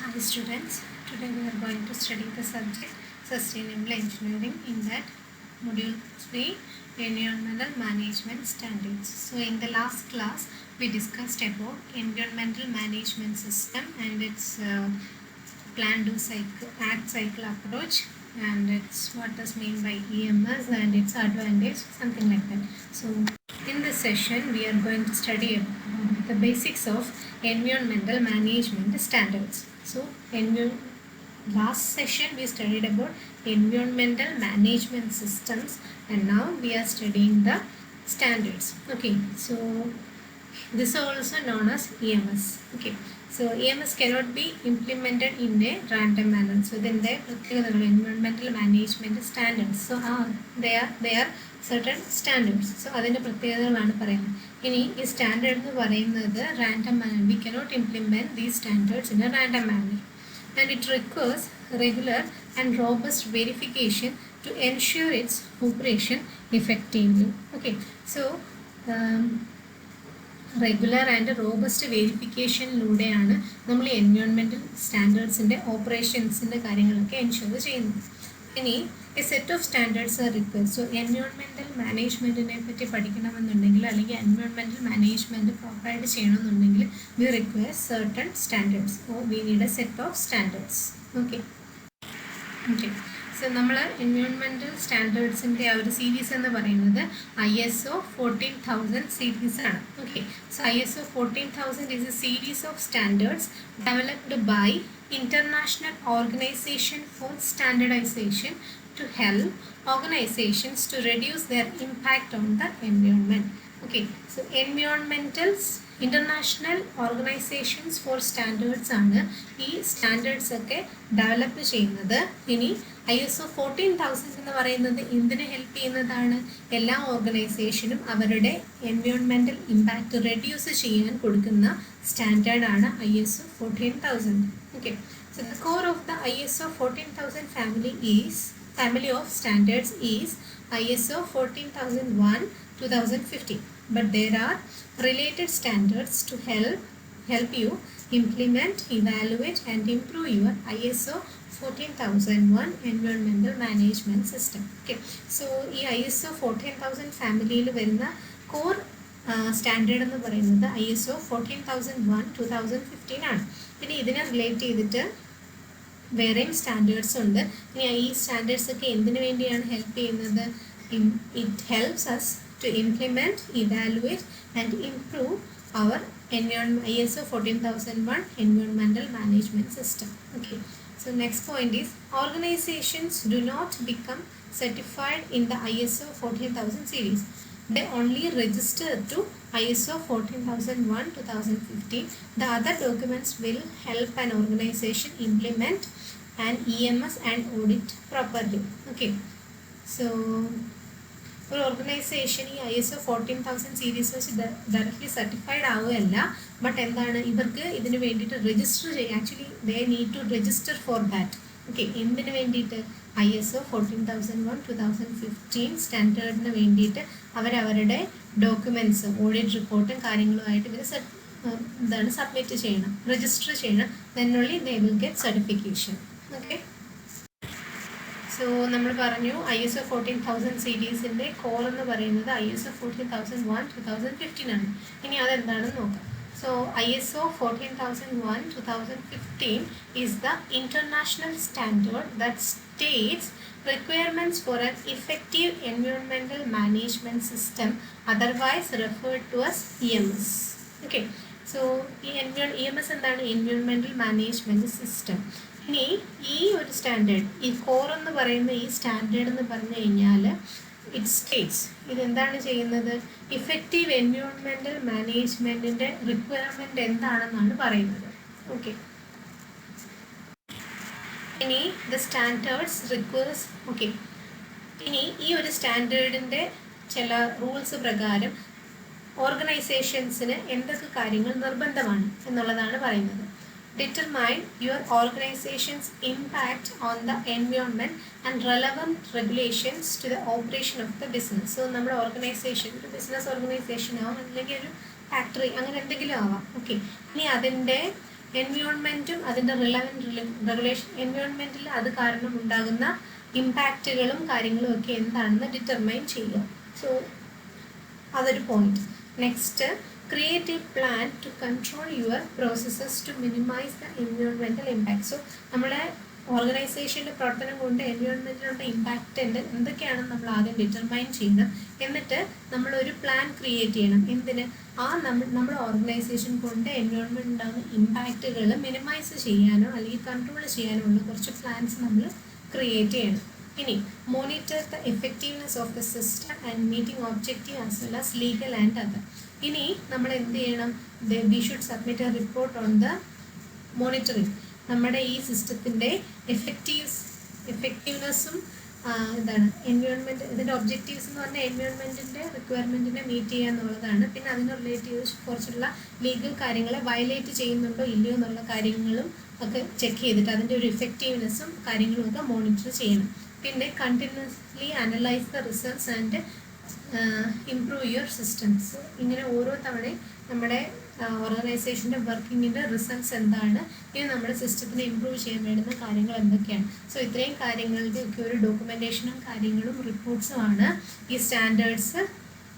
Hi students, today we are going to study the subject Sustainable Engineering in that module 3 Environmental Management Standards. So in the last class we discussed about environmental management system and its plan, do, cycle, act, cycle approach, and it's what does mean by EMS and its advantage, something like that. So in this session we are going to study about the basics of environmental management standards. So last session we studied about environmental management systems and now we are studying the standards. Okay, so this is also known as EMS. Okay, so EMS cannot be implemented in a random manner. So then the environmental management standards. So they are certain standards. So അതിൻ്റെ പ്രത്യേകതകളാണ് പറയുന്നത്. ഇനി ഈ standard എന്ന് പറയുന്നത് random manner. We cannot implement these standards in a random manner. And it requires regular and robust verification to ensure its operation effectively. Okay, so regular and robust വെരിഫിക്കേഷനിലൂടെയാണ് നമ്മൾ environmental സ്റ്റാൻഡേർഡ്സിൻ്റെ ഓപ്പറേഷൻസിൻ്റെ കാര്യങ്ങളൊക്കെ എൻഷുർ ചെയ്യുന്നത്. ഇനി a set of standards are required. So environmental മാനേജ്മെൻറ്റിനെ പറ്റി പഠിക്കണമെന്നുണ്ടെങ്കിൽ അല്ലെങ്കിൽ എൻവയോൺമെൻറ്റൽ മാനേജ്മെൻറ്റ് പ്രോപ്പറായിട്ട് ചെയ്യണമെന്നുണ്ടെങ്കിൽ we require certain standards or we need a set of standards. Okay okay so നമ്മൾ എൻവയോൺമെൻറ്റൽ സ്റ്റാൻഡേർഡ്സിൻ്റെ ആ ഒരു സീരീസ് എന്ന് പറയുന്നത് ISO 14000 സീരീസ് ആണ്. Okay, so ISO 14000 is a series of standards developed by International Organization for Standardization to help organizations to reduce their impact on the environment. Okay, so International Organizations for Standards ആണ് ഈ standards ഒക്കെ develop ചെയ്യുന്നത്. ഇനി ISO 14000 എന്ന് പറയുന്നത് എന്തിനെ help ചെയ്യുന്നതാണ്? എല്ലാ ഓർഗനൈസേഷനും അവരുടെ എൻവയോൺമെൻറ്റൽ ഇമ്പാക്റ്റ് റെഡ്യൂസ് ചെയ്യാൻ കൊടുക്കുന്ന സ്റ്റാൻഡേർഡാണ് ISO 14000. Okay, so the core of the ISO 14000 family of standards is ISO 14001 2015, but there are related standards to help you implement, evaluate and improve your ISO 14001 environmental management system. Okay, so ഈ ISO 14000 ഫാമിലിയിൽ വരുന്ന core standard എന്ന് പറയുന്നത് ISO 14001 2015 ആണ്. പിന്നെ ഇതിനെ relate ചെയ്തിട്ട് വേറെയും സ്റ്റാൻഡേർഡ്സ് ഉണ്ട്. ഇനി ഈ സ്റ്റാൻഡേർഡ്സ് ഒക്കെ എന്തിനു വേണ്ടിയാണ് ഹെൽപ്പ് ചെയ്യുന്നത്? It helps us to implement, evaluate and improve our ISO 14001 environmental management system. Okay, so next point is organizations do not become certified in the ISO 14000 series. They only register to ISO 14001 2015. The other documents will help an organization implement an EMS and audit properly. Okay, so ഒരു organization ഈ ISO 14000 series വെച്ച് directly certified ആവുകയല്ല, but എന്താണ് ഇവർക്ക് ഇതിന് വേണ്ടിയിട്ട് register ചെയ്യുക. Actually they need to register for that. Okay, എന്തിനു വേണ്ടിയിട്ട്? ISO 14001 2015 സ്റ്റാൻഡേർഡിന് വേണ്ടിയിട്ട് അവരവരുടെ ഡോക്യുമെൻറ്റ്സ് ഓഡിറ്റ് റിപ്പോർട്ടും കാര്യങ്ങളുമായിട്ട് ഇവർ സബ്മിറ്റ് ചെയ്യണം, രജിസ്റ്റർ ചെയ്യണം. then only they will get certification. Okay, so നമ്മൾ പറഞ്ഞു ISO 14000 സീരീസിൻ്റെ കോർ എന്ന് പറയുന്നത് ISO 14001 2015 ആണ്. ഇനി അതെന്താണെന്ന് നോക്കാം. So ISO 14001 2015 is the international standard that states requirements for an effective environmental management system, otherwise referred to as EMS. Okay, so ഈ EMS എന്താണ്? Environmental management system. ഇനി ഈ ഒരു സ്റ്റാൻഡേർഡ്, ഈ കോർ എന്ന് പറയുന്ന ഈ സ്റ്റാൻഡേർഡ് എന്ന് പറഞ്ഞു കഴിഞ്ഞാൽ ഇറ്റ് സ്റ്റേറ്റ്സ് ഇതെന്താണ് ചെയ്യുന്നത്? ഇഫക്റ്റീവ് എൻവയോൺമെൻറ്റൽ മാനേജ്മെൻറ്റിൻ്റെ റിക്വയർമെൻറ്റ് എന്താണെന്നാണ് പറയുന്നത്. ഓക്കെ, ഇനി ദ സ്റ്റാൻഡേർഡ്സ് റിക്വയർസ്. ഓക്കെ, ഇനി ഈ ഒരു സ്റ്റാൻഡേർഡിൻ്റെ ചില റൂൾസ് പ്രകാരം ഓർഗനൈസേഷൻസിന് എന്തൊക്കെ കാര്യങ്ങൾ നിർബന്ധമാണ് എന്നുള്ളതാണ് പറയുന്നത്. Determine your organization's impact on the environment and relevant regulations to the operation of the business. So നമ്മുടെ ഓർഗനൈസേഷൻ ഒരു ബിസിനസ് ഓർഗനൈസേഷൻ ആവാം, അല്ലെങ്കിൽ ഒരു ഫാക്ടറി, അങ്ങനെ എന്തെങ്കിലും ആവാം. ഓക്കെ, ഇനി അതിൻ്റെ എൻവയോൺമെൻറ്റും അതിൻ്റെ റിലവൻറ്റ് റെഗുലേഷൻ, എൻവയോൺമെൻറ്റിൽ അത് കാരണം ഉണ്ടാകുന്ന ഇമ്പാക്റ്റുകളും കാര്യങ്ങളും ഒക്കെ എന്താണെന്ന് ഡിറ്റർമൈൻ ചെയ്യുക. സോ അതൊരു point. Next, create a plan to control your processes to minimize the environmental impact. So നമ്മുടെ ഓർഗനൈസേഷൻ്റെ പ്രവർത്തനം കൊണ്ട് എൻവയോൺമെൻറ്റിലുള്ള ഇമ്പാക്റ്റ് എന്തൊക്കെയാണെന്ന് നമ്മൾ ആദ്യം ഡിറ്റർമൈൻ ചെയ്യണം. എന്നിട്ട് നമ്മളൊരു പ്ലാൻ ക്രിയേറ്റ് ചെയ്യണം. എന്തിന്? നമ്മുടെ ഓർഗനൈസേഷൻ കൊണ്ട് എൻവയോൺമെൻറ്റ് ഉണ്ടാകുന്ന ഇമ്പാക്റ്റുകൾ മിനിമൈസ് ചെയ്യാനോ അല്ലെങ്കിൽ കൺട്രോൾ ചെയ്യാനോ ഉള്ള കുറച്ച് പ്ലാൻസ് നമ്മൾ ക്രിയേറ്റ് ചെയ്യണം. ഇനി monitor the effectiveness of the system and meeting objective as well as legal and other. ഇനി നമ്മൾ എന്ത് ചെയ്യണം? We should submit A report on the monitoring. നമ്മുടെ ഈ സിസ്റ്റത്തിൻ്റെ എഫക്റ്റീവ്നെസ്സും എന്താണ് എൻവയോൺമെൻറ്റ്, ഇതിൻ്റെ ഒബ്ജക്റ്റീവ്സ് എന്ന് പറഞ്ഞാൽ എൻവയോൺമെൻറ്റിൻ്റെ റിക്വയർമെൻറ്റിനെ മീറ്റ് ചെയ്യുക എന്നുള്ളതാണ്. പിന്നെ അതിന് റിലേറ്റ് ചെയ്ത് കുറച്ചുള്ള ലീഗൽ കാര്യങ്ങളെ വയലേറ്റ് ചെയ്യുന്നുണ്ടോ ഇല്ലയോ എന്നുള്ള കാര്യങ്ങളും ഒക്കെ ചെക്ക് ചെയ്തിട്ട് അതിൻ്റെ ഒരു ഇഫക്റ്റീവ്നെസ്സും കാര്യങ്ങളും ഒക്കെ മോണിറ്റർ ചെയ്യണം. പിന്നെ continuously analyse the results and improve your systems. ഇങ്ങനെ ഓരോ തവണയും നമ്മുടെ ഓർഗനൈസേഷൻ്റെ വർക്കിങ്ങിൻ്റെ റിസൾട്ട്സ് എന്താണ്, ഇനി നമ്മുടെ സിസ്റ്റത്തിനെ ഇമ്പ്രൂവ് ചെയ്യാൻ വേണ്ടുന്ന കാര്യങ്ങൾ എന്തൊക്കെയാണ്. സോ ഇത്രയും കാര്യങ്ങളുടെ ഒക്കെ ഒരു ഡോക്യുമെൻറ്റേഷനും കാര്യങ്ങളും റിപ്പോർട്ട്സുമാണ് ഈ സ്റ്റാൻഡേർഡ്സ്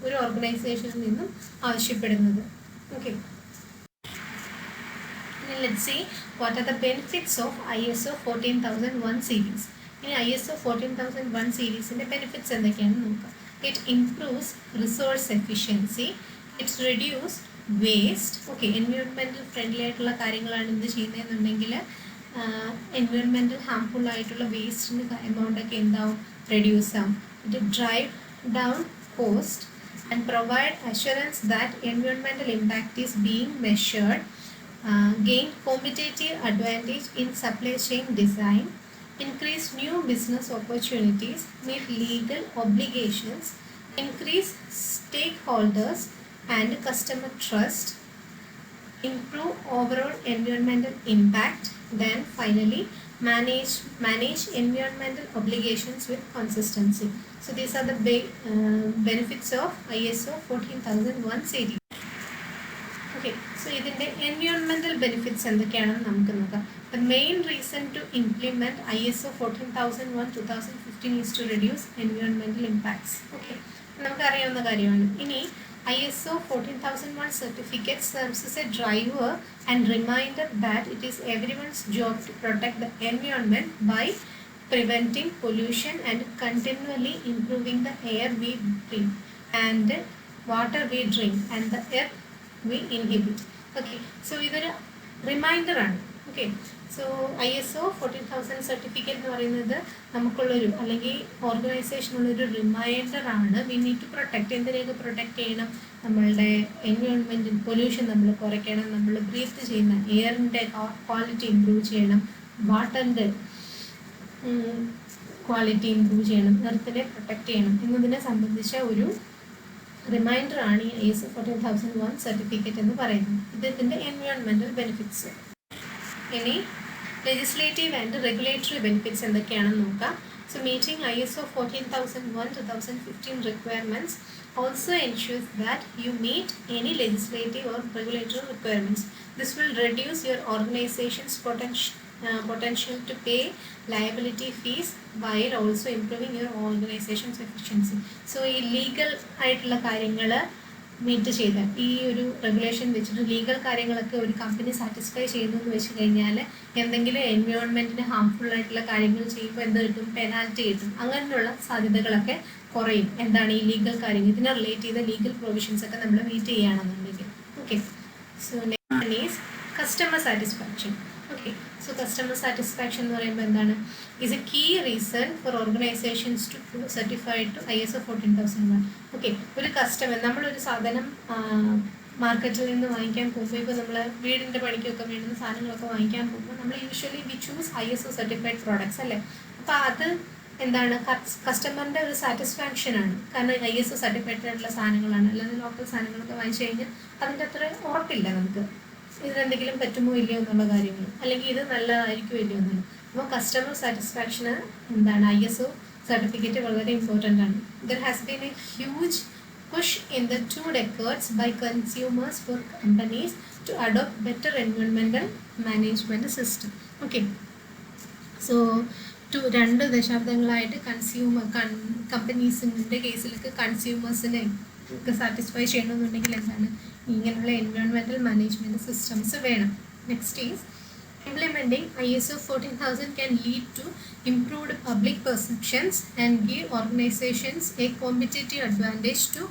ഒരു ഓർഗനൈസേഷനിൽ നിന്നും ആവശ്യപ്പെടുന്നത്. Okay, let's see what are the benefits of ISO 14001 series. ഇനി ISO 14001 സീരീസിൻ്റെ ബെനിഫിറ്റ്സ് എന്തൊക്കെയാണെന്ന് നോക്കാം. It improves resource efficiency, it reduce waste. Okay, environmental friendly ആയിട്ടുള്ള കാര്യങ്ങളാണ് ഇത് ചെയ്യുന്നതെന്നുണ്ടെങ്കിൽ എൻവയോൺമെൻറ്റൽ ഹാംഫുൾ ആയിട്ടുള്ള വേസ്റ്റിൻ്റെ എമൗണ്ടൊക്കെ എന്താവും? റെഡ്യൂസ് ആവും. It drive down cost and provide assurance that environmental impact is being measured, gain competitive advantage in supply chain design, increase new business opportunities, meet legal obligations, increase stakeholders and customer trust, improve overall environmental impact, then finally manage environmental obligations with consistency. So these are the big benefits of ISO 14001 series. Okay, so ഇതിൻ്റെ environmental benefits എന്തൊക്കെയാണെന്ന് നമുക്ക് നോക്കാം. The main reason to implement ISO 14001:2015 is to reduce environmental impacts. Okay, നമുക്കറിയാവുന്ന കാര്യമാണ്. ഇനി ISO 14001 certificate serves as a driver and reminder that it is everyone's job to protect the environment by preventing pollution and continually improving the air we breathe and water we drink and the earth we inhibit. Okay, so ഇതൊരു റിമൈൻഡറാണ്. Okay, so ISO 14000 certificate എന്ന് പറയുന്നത് നമുക്കുള്ളൊരു അല്ലെങ്കിൽ ഓർഗനൈസേഷനുള്ളൊരു റിമൈൻഡറാണ്. We need to protect. എന്തിനെയൊക്കെ protect ചെയ്യണം? നമ്മളുടെ എൻവയോൺമെൻറ്റ് പൊല്യൂഷൻ നമ്മൾ കുറയ്ക്കണം, നമ്മൾ ബ്രീത്ത് ചെയ്യുന്ന എയറിൻ്റെ ക്വാളിറ്റി ഇമ്പ്രൂവ് ചെയ്യണം, വാട്ടറിൻ്റെ ക്വാളിറ്റി ഇമ്പ്രൂവ് ചെയ്യണം, എർത്തിനെ പ്രൊട്ടക്റ്റ് ചെയ്യണം എന്നതിനെ സംബന്ധിച്ച ഒരു റിമൈൻഡറാണ് ഈ ISO 14001 സർട്ടിഫിക്കറ്റ് എന്ന് പറയുന്നത്. ഇതിൻ്റെ എൻവയോൺമെൻറ്റൽ ബെനിഫിറ്റ്സ്. ഇനി ലെജിസ്ലേറ്റീവ് ആൻഡ് റെഗുലേറ്ററി ബെനിഫിറ്റ്സ് എന്തൊക്കെയാണെന്ന് നോക്കാം. So meeting ISO 14001:2015 requirements also ensures that you meet any legislative or regulatory requirements. This will reduce your organization's potential to pay liability fees while also improving your organization's efficiency. So ഈ legal ആയിട്ടുള്ള കാര്യങ്ങൾ meet ചെയ്താൽ, ഈ ഒരു regulation വെച്ചിട്ട് legal കാര്യങ്ങളൊക്കെ ഒരു company satisfy ചെയ്യുന്നു എന്ന് വെച്ച് കഴിഞ്ഞാൽ എന്തെങ്കിലും എൻവയോൺമെൻറ്റിന് ഹാംഫുൾ ആയിട്ടുള്ള കാര്യങ്ങൾ ചെയ്യുമ്പോൾ എന്ത് കിട്ടും? പെനാൽറ്റി കിട്ടും. അങ്ങനെയുള്ള സാധ്യതകളൊക്കെ കുറയും. എന്താണ് ഈ ലീഗൽ കാര്യങ്ങൾ, ഇതിനെ റിലേറ്റ് ചെയ്ത ലീഗൽ പ്രൊവിഷൻസ് ഒക്കെ നമ്മൾ മീറ്റ് ചെയ്യുകയാണെന്നുണ്ടെങ്കിൽ. Okay, so next is customer satisfaction. Okay, so customer satisfaction എന്ന് പറയുമ്പോൾ എന്താണ്? Is a key reason for organizations to certified to ISO 14001. Okay, ഒരു കസ്റ്റമർ, നമ്മളൊരു സാധനം മാർക്കറ്റിൽ നിന്ന് വാങ്ങിക്കാൻ പോകുമ്പോൾ, ഇപ്പോൾ നമ്മൾ വീടിൻ്റെ പണിക്കൊക്കെ വേണ്ടുന്ന സാധനങ്ങളൊക്കെ വാങ്ങിക്കാൻ പോകുമ്പോൾ നമ്മൾ usually we choose ISO certified products അല്ലേ. അപ്പോൾ അത് എന്താണ്? കസ്റ്റമറിൻ്റെ ഒരു സാറ്റിസ്ഫാക്ഷനാണ്. കാരണം ISO സർട്ടിഫൈഡ് ആയിട്ടുള്ള സാധനങ്ങളാണ്. അല്ലാതെ ലോക്കൽ സാധനങ്ങളൊക്കെ വാങ്ങിച്ചു കഴിഞ്ഞാൽ അതിൻ്റെ അത്ര ഉറപ്പില്ല നമുക്ക് ഇതിനെന്തെങ്കിലും പറ്റുമോ ഇല്ലയോ എന്നുള്ള കാര്യങ്ങൾ, അല്ലെങ്കിൽ ഇത് നല്ലതായിരിക്കുമോ ഇല്ലയോ എന്നുള്ളത്. അപ്പോൾ കസ്റ്റമർ സാറ്റിസ്ഫാക്ഷന് എന്താണ്? ISO സർട്ടിഫിക്കറ്റ് വളരെ ഇമ്പോർട്ടൻ്റ് ആണ്. There has been A huge push in the 2 decades by consumers for companies to adopt better environmental management system. Okay. So രണ്ട് ദശാബ്ദങ്ങളായിട്ട് കമ്പനീസിൻ്റെ കേസിലൊക്കെ കൺസ്യൂമേഴ്സിനെ ഒക്കെ സാറ്റിസ്ഫൈ ചെയ്യണമെന്നുണ്ടെങ്കിൽ എന്താണ് ഇങ്ങനെയുള്ള എൻവയോൺമെൻറ്റൽ മാനേജ്മെൻറ്റ് സിസ്റ്റംസ് വേണം. Next is implementing ISO 14000 can lead to improved public perceptions and give organizations a competitive advantage to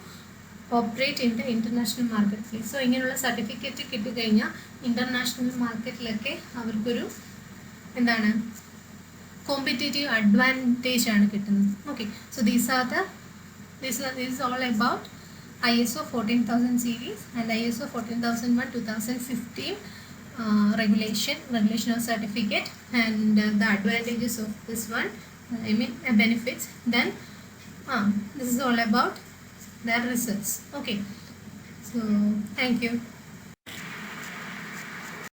operate in the international market place. So ഇങ്ങനെയുള്ള certificate കിട്ടിക്കഴിഞ്ഞാൽ international മാർക്കറ്റിലൊക്കെ അവർക്കൊരു എന്താണ് കോമ്പറ്റേറ്റീവ് അഡ്വാൻറ്റേജ് ആണ് കിട്ടുന്നത്. Okay, so this is all about ISO 14000 series and ISO 14001 2015 regulation or certificate, and the advantages of this one, benefits. Then this is all about their results. Okay, so thank you.